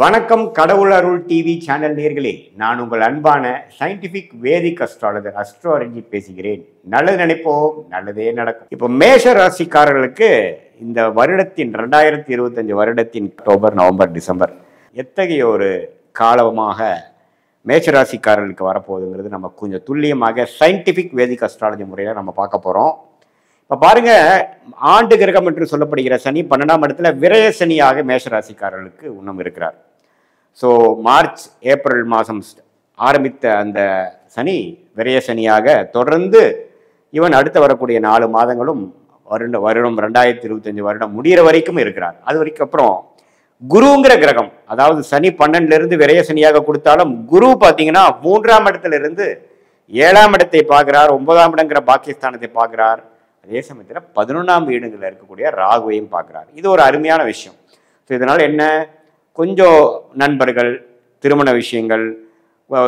வணக்கம் கடவுள் அருள் TV channel நேர்களே, நான் உங்கள் அன்பான சயின்டிபிக் வேதிக் அஸ்ட்ராலஜர் அஸ்ட்ராலஜி பேசுகிறேன். நல்லது நினைப்போம், நல்லதே நடக்கும். இப்போ மேஷ ராசிக்காரர்களுக்கு இந்த வருடத்தின் 2025 வருடத்தின் அக்டோபர், நவம்பர், டிசம்பர் எத்தகைய ஒரு காலமாக மேஷ ராசிக்காரர்களுக்கு வரப்போகுதுங்கிறது நம்ம கொஞ்சம் துல்லியமாக சயின்டிபிக் வேதிக் அஸ்ட்ராலஜி முறையில் நம்ம பார்க்க போகிறோம். இப்போ பாருங்க, ஆண்டு கிரகம் என்று சொல்லப்படுகிற சனி 12ஆம் இடத்துல விரய சனியாக மேஷராசிக்காரர்களுக்கு இன்னும் இருக்கிறார். ஸோ மார்ச் ஏப்ரல் மாதம் ஆரம்பித்த அந்த சனி விரய சனியாக தொடர்ந்து இவன் அடுத்து வரக்கூடிய 4 மாதங்களும் வருடம் 2025 வருடம் முடிகிற வரைக்கும் இருக்கிறார். அது வரைக்கும் அப்புறம் குருங்கிற கிரகம், அதாவது சனி 12லிருந்து விரய சனியாக கொடுத்தாலும் குரு பார்த்தீங்கன்னா 3ஆம் இடத்துல இருந்து 7ஆம் இடத்தை பார்க்கிறார், 9ஆம் இடங்கிற பாக்கியஸ்தானத்தை பார்க்கிறார். அதே சமயத்தில் 11ஆம் வீடுகளில் இருக்கக்கூடிய ராகுவையும் பார்க்குறாரு. இது ஒரு அருமையான விஷயம். ஸோ இதனால் என்ன, கொஞ்சம் நண்பர்கள், திருமண விஷயங்கள்,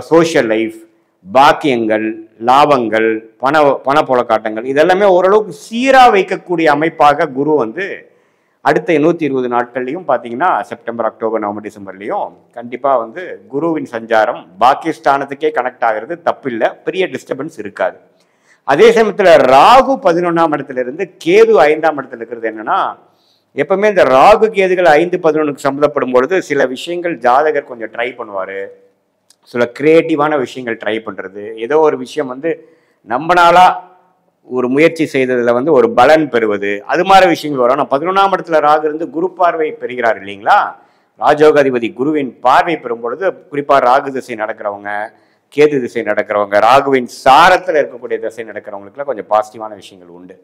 சோஷியல் லைஃப், பாக்கியங்கள், லாபங்கள், பணப்புழக்காட்டங்கள் இதெல்லாமே ஓரளவுக்கு சீராக வைக்கக்கூடிய அமைப்பாக குரு அடுத்த 120 நாட்கள்லையும் பார்த்தீங்கன்னா செப்டம்பர், அக்டோபர், நவம்பர், டிசம்பர்லையும் கண்டிப்பாக குருவின் சஞ்சாரம் பாக்கியஸ்தானத்துக்கே கனெக்ட் ஆகிறது தப்பில்லை, பெரிய டிஸ்டர்பன்ஸ் இருக்காது. அதே சமயத்தில் ராகு 11ஆம் இடத்துல இருந்து கேது 5ஆம் இடத்துல இருக்கிறது என்னன்னா, எப்பவுமே இந்த ராகு கேதுகள் 5, 11க்கு சம்மந்தப்படும் பொழுது சில விஷயங்கள் ஜாதகர் கொஞ்சம் ட்ரை பண்ணுவார். சில கிரியேட்டிவான விஷயங்கள் ட்ரை பண்ணுறது, ஏதோ ஒரு விஷயம் நம்மளால ஒரு முயற்சி செய்ததில் ஒரு பலன் பெறுவது, அது மாதிரி விஷயங்கள் வரும். ஆனால் 11ஆம் இடத்துல ராகு இருந்து குரு பார்வை பெறுகிறார் இல்லைங்களா, ராஜோகாதிபதி குருவின் பார்வை பெறும் பொழுது குறிப்பாக ராகு திசை நடக்கிறவங்க, கேது திசை நடக்கிறவங்க, ராகுவின் சாரத்தில் இருக்கக்கூடிய திசை நடக்கிறவங்களுக்குலாம் கொஞ்சம் பாசிட்டிவான விஷயங்கள் உண்டு.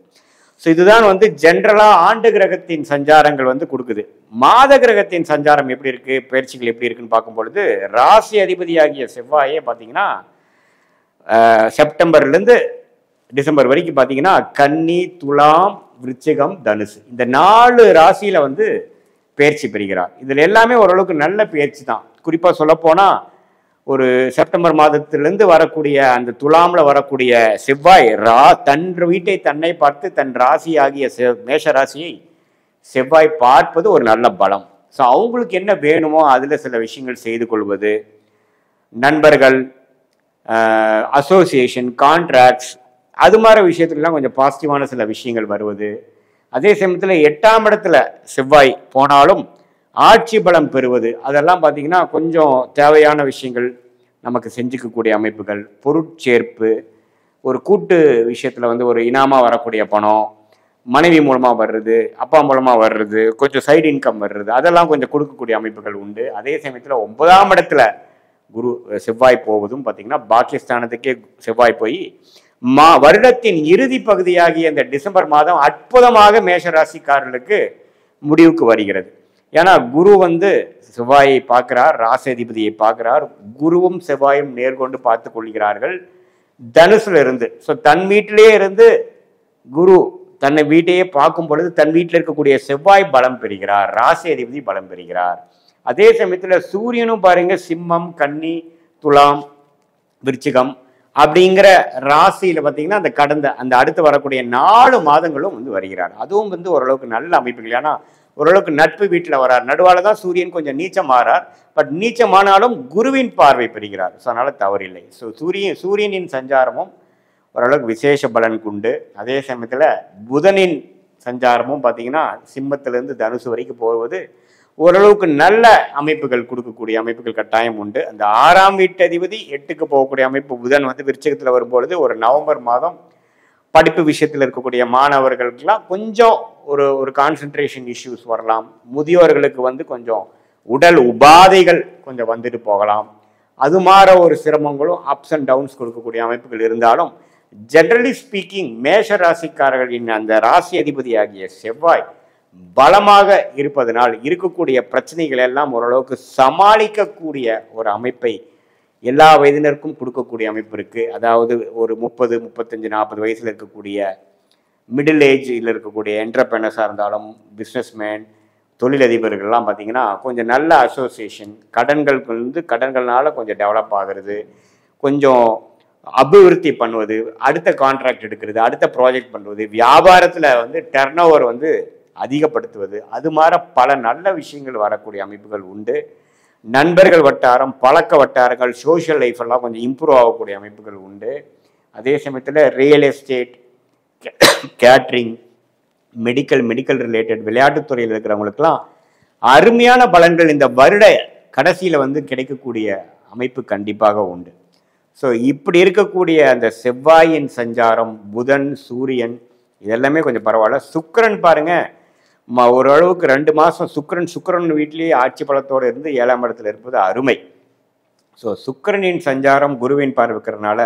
ஸோ இதுதான் ஜென்ரலாக ஆண்டு கிரகத்தின் சஞ்சாரங்கள் கொடுக்குது. மாத கிரகத்தின் சஞ்சாரம் எப்படி இருக்கு, பயிற்சிகள் எப்படி இருக்குன்னு பார்க்கும் பொழுது ராசி அதிபதியாகிய செவ்வாயே பார்த்தீங்கன்னா செப்டம்பர்லேருந்து டிசம்பர் வரைக்கும் பார்த்தீங்கன்னா கன்னி, துலாம், விருச்சிகம், தனுசு இந்த 4 ராசியில பயிற்சி பெறுகிறார். இதில் எல்லாமே ஓரளவுக்கு நல்ல பயிற்சி தான். குறிப்பாக சொல்லப்போனால் ஒரு செப்டம்பர் மாதத்திலிருந்து வரக்கூடிய அந்த துலாமில் வரக்கூடிய செவ்வாய் தன் வீட்டை தன்னை பார்த்து தன் ராசி ஆகிய மேஷ ராசியை செவ்வாய் பார்ப்பது ஒரு நல்ல பலம். ஸோ அவங்களுக்கு என்ன வேணுமோ அதில் சில விஷயங்கள் செய்து கொள்வது, நண்பர்கள், அசோசியேஷன், கான்ட்ராக்ட்ஸ், அது மாதிரி விஷயத்துலலாம் கொஞ்சம் பாசிட்டிவான சில விஷயங்கள் வருவது. அதே சமயத்தில் 8ஆம் இடத்துல செவ்வாய் போனாலும் ஆட்சி பலம் பெறுவது, அதெல்லாம் பார்த்தீங்கன்னா கொஞ்சம் தேவையான விஷயங்கள் நமக்கு செஞ்சுக்கக்கூடிய அமைப்புகள், பொருட்சேர்ப்பு, ஒரு கூட்டு விஷயத்தில் ஒரு இனாமாக வரக்கூடிய பணம், மனைவி மூலமாக வர்றது, அப்பா மூலமாக வர்றது, கொஞ்சம் சைடு இன்கம் வர்றது, அதெல்லாம் கொஞ்சம் கொடுக்கக்கூடிய அமைப்புகள் உண்டு. அதே சமயத்தில் 9ஆம் இடத்துல செவ்வாய் போவதும் பார்த்தீங்கன்னா பாக்கியஸ்தானத்துக்கே செவ்வாய் போய் வருடத்தின் இறுதி பகுதியாகிய இந்த டிசம்பர் மாதம் அற்புதமாக மேஷராசிக்காரர்களுக்கு முடிவுக்கு வருகிறது. ஏன்னா குரு செவ்வாயை பார்க்கிறார், ராசிதிபதியை பார்க்கிறார், குருவும் செவ்வாயும் நேர்கொண்டு பார்த்து கொள்கிறார்கள் தனுசுல இருந்து. ஸோ தன் வீட்டிலே இருந்து குரு தன்னை வீட்டையே பார்க்கும் பொழுது தன் வீட்டில் இருக்கக்கூடிய செவ்வாய் பலம் பெறுகிறார், ராசி அதிபதி பலம் பெறுகிறார். அதே சமயத்தில் சூரியனும் பாருங்க சிம்மம், கன்னி, துலாம், விருச்சிகம் அப்படிங்கிற ராசியில பார்த்தீங்கன்னா அந்த அடுத்து வரக்கூடிய 4 மாதங்களும் வருகிறார். அதுவும் ஓரளவுக்கு நல்ல அமைப்புகள். ஏன்னா ஓரளவுக்கு நட்பு வீட்டில் வரார். நடுவால தான் சூரியன் கொஞ்சம் நீச்சம் மாறார், பட் நீச்சமானாலும் குருவின் பார்வை பெறுகிறார். ஸோ அதனால தவறில்லை. ஸோ சூரியனின் சஞ்சாரமும் ஓரளவுக்கு விசேஷ பலன் உண்டு. அதே சமயத்தில் புதனின் சஞ்சாரமும் பார்த்தீங்கன்னா சிம்மத்திலிருந்து தனுசு வரைக்கும் போவது ஓரளவுக்கு நல்ல அமைப்புகள் கொடுக்கக்கூடிய அமைப்புகள் கட்டாயம் உண்டு. அந்த 6ஆம் வீட்டு அதிபதி 8க்கு போகக்கூடிய அமைப்பு புதன் விருச்சிகத்தில் வரும்பொழுது ஒரு நவம்பர் மாதம் படிப்பு விஷயத்தில் இருக்கக்கூடிய மாணவர்களுக்கெல்லாம் கொஞ்சம் ஒரு கான்சென்ட்ரேஷன் இஷ்யூஸ் வரலாம். முதியோர்களுக்கு கொஞ்சம் உடல் உபாதைகள் கொஞ்சம் வந்துட்டு போகலாம். அது மாதிரி ஒரு சிரமங்களும் அப்ஸ் அண்ட் டவுன்ஸ் கொடுக்கக்கூடிய அமைப்புகள் இருந்தாலும் ஜெனரலி ஸ்பீக்கிங் மேஷ ராசிக்காரர்களின் அந்த ராசி அதிபதி ஆகிய செவ்வாய் பலமாக இருப்பதனால் இருக்கக்கூடிய பிரச்சனைகள் எல்லாம் ஓரளவுக்கு சமாளிக்கக்கூடிய ஒரு அமைப்பை எல்லா வயதினருக்கும் கொடுக்கக்கூடிய அமைப்பு இருக்குது. அதாவது ஒரு 30, 35, 40 வயசில் இருக்கக்கூடிய மிடில் ஏஜில் இருக்கக்கூடிய என்டர்பிரனர்ஸாக இருந்தாலும் பிஸ்னஸ்மேன், தொழிலதிபர்கள்லாம் பார்த்தீங்கன்னா கொஞ்சம் நல்ல அசோசியேஷன், கடன்கள்னால கொஞ்சம் டெவலப் ஆகிறது, கொஞ்சம் அபிவிருத்தி பண்ணுவது, அடுத்த கான்ட்ராக்ட் எடுக்கிறது, அடுத்த ப்ராஜெக்ட் பண்ணுவது, வியாபாரத்தில் டர்ன் ஓவர் அதிகப்படுத்துவது, அது மாதிரி பல நல்ல விஷயங்கள் வரக்கூடிய அமைப்புகள் உண்டு. நண்பர்கள் வட்டாரம், பழக்க வட்டாரங்கள், சோஷியல் லைஃப் எல்லாம் கொஞ்சம் இம்ப்ரூவ் ஆகக்கூடிய அமைப்புகள் உண்டு. அதே சமயத்தில் real estate, catering, medical related விளையாட்டுத்துறையில் இருக்கிறவங்களுக்கெல்லாம் அருமையான பலன்கள் இந்த வருட கடைசியில் வந்து கிடைக்கக்கூடிய அமைப்பு கண்டிப்பாக உண்டு. ஸோ இப்படி இருக்கக்கூடிய அந்த செவ்வாயின் சஞ்சாரம், புதன், சூரியன் இதெல்லாமே கொஞ்சம் பரவாயில்ல. சுக்கிரன் பாருங்க, ஓரளவுக்கு 2 மாதம் சுக்கிரன் வீட்டிலேயே ஆட்சி பலத்தோடு இருந்து 7ஆம் இடத்துல இருப்பது அருமை. ஸோ சுக்கிரனின் சஞ்சாரம் குருவின் பார்வைக்கிறதுனால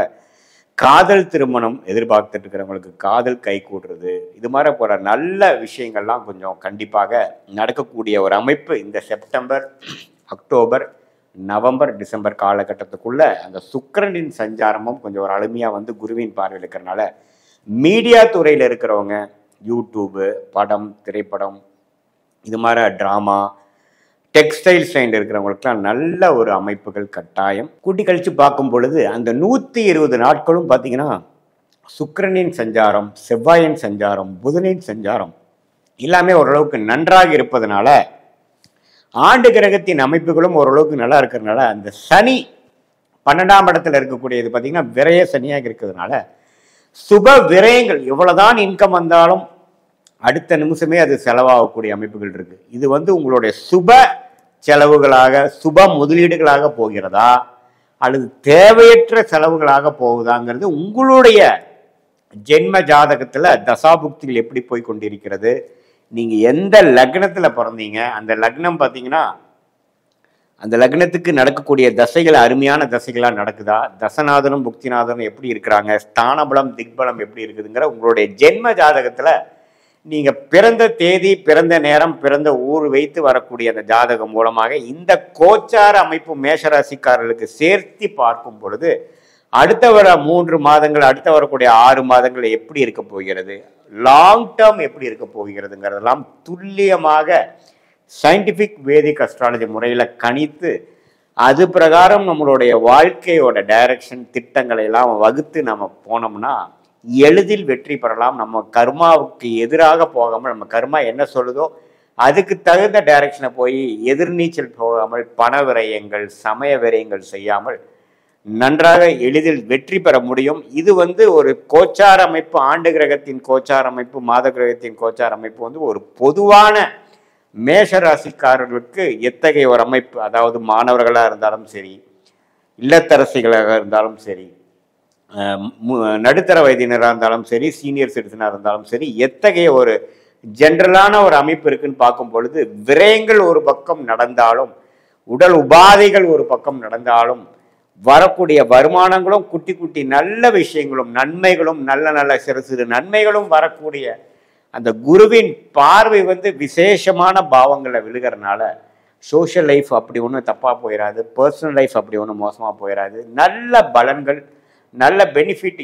காதல் திருமணம் எதிர்பார்த்துட்டு இருக்கிறவங்களுக்கு காதல் கை கூடுறது, இது மாதிரி போகிற நல்ல விஷயங்கள்லாம் கொஞ்சம் கண்டிப்பாக நடக்கக்கூடிய ஒரு அமைப்பு இந்த செப்டம்பர், அக்டோபர், நவம்பர், டிசம்பர் காலகட்டத்துக்குள்ள அந்த சுக்கிரனின் சஞ்சாரமும் கொஞ்சம் ஒரு அருமையாக வந்து குருவின் பார்வையில் இருக்கிறனால மீடியா துறையில் இருக்கிறவங்க, யூடியூபு, படம், திரைப்படம், இது மாதிரி ட்ராமா, டெக்ஸ்டைல் சைடில் இருக்கிறவங்களுக்குலாம் நல்ல ஒரு அமைப்புகள் கட்டாயம். கூட்டி கழித்து பார்க்கும் பொழுது அந்த 120 நாட்களும் பார்த்தீங்கன்னா சுக்கிரனின் சஞ்சாரம், செவ்வாயின் சஞ்சாரம், புதனின் சஞ்சாரம் எல்லாமே ஓரளவுக்கு நன்றாக இருப்பதனால ஆண்டு கிரகத்தின் அமைப்புகளும் ஓரளவுக்கு நல்லா இருக்கிறதுனால அந்த சனி 12ஆம் இடத்துல இருக்கக்கூடியது பார்த்தீங்கன்னா விரய சனியாக இருக்கிறதுனால சுப விரயங்கள் எவ்வளவுதான் இன்கம் வந்தாலும் அடுத்த நிமிஷமே அது செலவாகக்கூடிய அமைப்புகள் இருக்கு. இது வந்து உங்களுடைய சுப செலவுகளாக, சுப முதலீடுகளாக போகிறதா அல்லது தேவையற்ற செலவுகளாக போகுதாங்கிறது உங்களுடைய ஜென்ம ஜாதகத்துல தசாபுக்திகள் எப்படி போய் கொண்டிருக்கிறது, நீங்க எந்த லக்னத்துல பிறந்தீங்க, அந்த லக்னம் பார்த்தீங்கன்னா அந்த லக்னத்துக்கு நடக்கக்கூடிய தசைகள் அருமையான தசைகளாக நடக்குதா, தசநாதனும் புக்திநாதனும் எப்படி இருக்கிறாங்க, ஸ்தானபலம் திக்பலம் எப்படி இருக்குதுங்கிற உங்களுடைய ஜென்ம ஜாதகத்தில் நீங்கள் பிறந்த தேதி, பிறந்த நேரம், பிறந்த ஊர் வைத்து வரக்கூடிய அந்த ஜாதகம் மூலமாக இந்த கோச்சார அமைப்பு மேஷராசிக்காரர்களுக்கு சேர்த்து பார்க்கும் பொழுது அடுத்த வர 3 மாதங்கள், அடுத்த வரக்கூடிய 6 மாதங்கள் எப்படி இருக்க போகிறது, லாங் டேர்ம் எப்படி இருக்க போகிறதுங்கிறதெல்லாம் துல்லியமாக சயின்டிஃபிக் வேதிக் அஸ்ட்ராலஜி முறையில் கணித்து அது பிரகாரம் நம்மளுடைய வாழ்க்கையோட டைரக்ஷன் திட்டங்களை எல்லாம் வகுத்து நம்ம போனோம்னா எளிதில் வெற்றி பெறலாம். நம்ம கர்மாவுக்கு எதிராக போகாமல், நம்ம கர்மா என்ன சொல்லுதோ அதுக்கு தகுந்த டைரக்ஷனை போய் எதிர்நீச்சல் போகாமல், பண விரயங்கள், சமய விரயங்கள் செய்யாமல் நன்றாக எளிதில் வெற்றி பெற முடியும். இது வந்து ஒரு கோச்சார அமைப்பு, ஆண்டு கிரகத்தின் கோச்சார அமைப்பு, மாத கிரகத்தின் கோச்சார அமைப்பு வந்து ஒரு பொதுவான மேஷராசிக்காரர்களுக்கு எத்தகைய ஒரு அமைப்பு, அதாவது மாணவர்களாக இருந்தாலும் சரி, இல்லத்தரசிகளாக இருந்தாலும் சரி, நடுத்தர வயதினராக இருந்தாலும் சரி, சீனியர் சிட்டிசனாக இருந்தாலும் சரி, எத்தகைய ஒரு ஜென்ரலான ஒரு அமைப்பு இருக்குன்னு பார்க்கும் பொழுது விரயங்கள் ஒரு பக்கம் நடந்தாலும், உடல் உபாதைகள் ஒரு பக்கம் நடந்தாலும், வரக்கூடிய வருமானங்களும் குட்டி குட்டி நல்ல விஷயங்களும் நன்மைகளும் நல்ல சிறு சிறு நன்மைகளும் வரக்கூடிய அந்த குருவின் பார்வை வந்து விசேஷமான பாவங்களை விழுகிறதுனால சோஷியல் லைஃப் அப்படி ஒன்றும் தப்பாக போயிடாது, பர்சனல் லைஃப் அப்படி ஒன்றும் மோசமாக போயிடாது. நல்ல பலன்கள், நல்ல பெனிஃபிட்,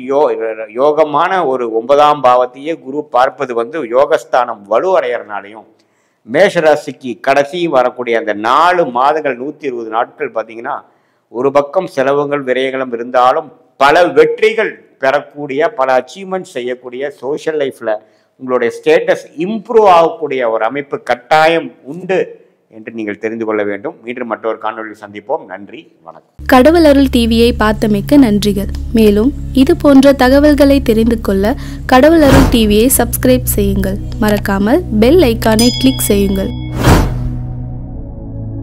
யோகமான ஒரு 9ஆம் பாவத்தையே குரு பார்ப்பது வந்து யோகஸ்தானம் வலுவடைகிறனாலையும் மேஷராசிக்கு கடைசி வரக்கூடிய அந்த 4 மாதங்கள் 120 நாட்கள் பார்த்தீங்கன்னா ஒரு பக்கம் செலவுகள் விரயங்களும் இருந்தாலும் பல வெற்றிகள் பெறக்கூடிய, பல அச்சீவ்மெண்ட் செய்யக்கூடிய, சோஷியல் லைஃப்பில் உங்களுடைய ஸ்டேட்டஸ் இம்ப்ரூவ் ஆகக்கூடிய ஒரு அமைப்பு கட்டாயம் உண்டு என்று நீங்கள் தெரிந்து கொள்ள வேண்டும். மீண்டும் மற்றொரு காணொலியில் சந்திப்போம். நன்றி, வணக்கம். கடவுள் அருள் டிவியை பார்த்தமைக்கு நன்றிகள். மேலும் இது போன்ற தகவல்களை தெரிந்து கொள்ள கடவுள் அருள் டிவியை சப்ஸ்கிரைப் செய்யுங்கள். மறக்காமல் பெல் ஐக்கானை கிளிக் செய்யுங்கள்.